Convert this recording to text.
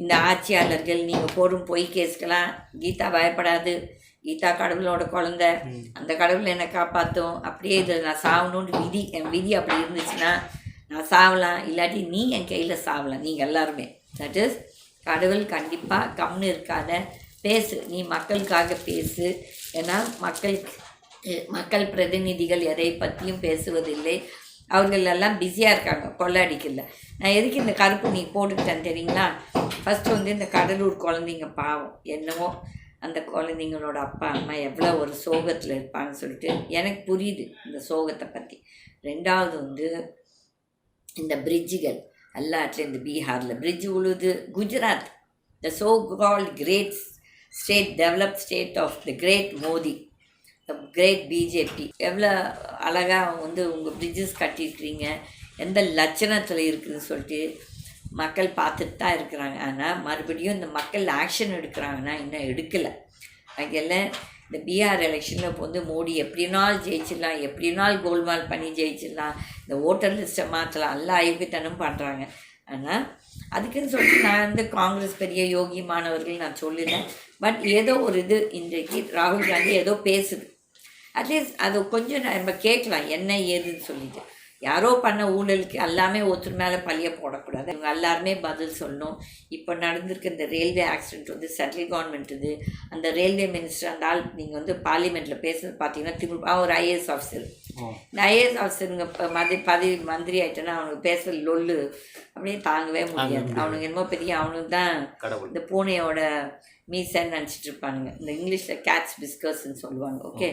இந்த ஆட்சியாளர்கள் நீங்கள் போடும் பொய் கேஸ்க்கெல்லாம் கீதா பயப்படாது. கீதா கடவுளோட குழந்த, அந்த கடவுள் என்னை காப்பாற்றும். அப்படியே இதில் நான் சாகணுன்னு விதி, என் விதி அப்படி இருந்துச்சுன்னா நான் சாவலாம், இல்லாட்டி நீ என் கையில் சாவலாம், நீங்கள் எல்லாருமே. தட் இஸ் கடவுள் கண்டிப்பாக கம்னு இருக்காத, பேசு, நீ மக்களுக்காக பேசு. ஏன்னா மக்கள் பிரதிநிதிகள் எதை பற்றியும் பேசுவதில்லை. அவங்களெல்லாம் பிஸியாக இருக்காங்க, கொள்ளை அடிக்கல. நான் எதுக்கு இந்த கருப்பு நீ போட்டுக்கிட்டேன் தெரியுங்களா? ஃபஸ்ட்டு வந்து இந்த கடலூர் குழந்தைங்க பாவம், என்னவோ அந்த குழந்தைங்களோட அப்பா அம்மா எவ்வளோ ஒரு சோகத்தில் இருப்பாங்கன்னு சொல்லிட்டு எனக்கு புரியுது இந்த சோகத்தை பற்றி. ரெண்டாவது வந்து இந்த பிரிட்ஜுகள் எல்லாத்துலேயும், இந்த பீகாரில் பிரிட்ஜ் உழுது, Gujarat, the so called great state, developed state of the great Modi, the great BJP, எவ்வளோ அழகாக வந்து உங்கள் பிரிட்ஜஸ் கட்டியிருக்கிறீங்க, எந்த லட்சணத்தில் இருக்குதுன்னு சொல்லிட்டு மக்கள் பார்த்துட்டு தான் இருக்கிறாங்க. ஆனால் மறுபடியும் இந்த மக்கள் ஆக்ஷன் எடுக்கிறாங்கன்னா இன்னும் எடுக்கலை. அங்கெல்லாம் இந்த பீகார் எலெக்ஷனில் இப்போ வந்து மோடி எப்படினாலும் ஜெயிச்சிடலாம், எப்படினாலும் கோல்மால் பண்ணி ஜெயிச்சிடலாம், இந்த ஓட்டர் லிஸ்ட்டை மாற்றலாம், எல்லாம் அயோக்கியத்தனம் பண்ணுறாங்க. ஆனால் அதுக்குன்னு சொல்லிட்டு நான் வந்து காங்கிரஸ் பெரிய யோகி மாணவர்கள் நான் சொல்லலை. பட் ஏதோ ஒரு இது இன்றைக்கு ராகுல் காந்தி ஏதோ பேசுது, அட்லீஸ்ட் அது கொஞ்சம் நம்ம கேட்கலாம் என்ன ஏதுன்னு சொல்லிட்டு. யாரோ பண்ண ஊழலுக்கு எல்லாமே ஒருத்தர் மேலே பழிய போடக்கூடாது, இவங்க எல்லாருமே பதில் சொல்லணும். இப்போ நடந்திருக்க இந்த ரயில்வே ஆக்சிடெண்ட் வந்து சென்ட்ரல் கவர்மெண்ட் இது, அந்த ரயில்வே மினிஸ்டர் அந்த ஆள் நீங்கள் வந்து பார்லிமெண்ட்டில் பேசுறது பார்த்தீங்கன்னா ஒரு ஐஏஎஸ் ஆஃபீஸர். இந்த ஐஏஎஸ் ஆஃபீஸருங்க பதவி மந்திரி ஆகிட்டேன்னா அவனுக்கு பேசுகிற லொல்லு அப்படியே தாங்கவே முடியாது. அவனுக்கு என்னமோ பெரிய அவனுக்கு தான் இந்த பூனையோட மீசன்னு நினச்சிட்டு இருப்பானுங்க. இந்த இங்கிலீஷில் கேட்ஸ் பிஸ்கர்ஸ்ன்னு சொல்லுவாங்க. ஓகே,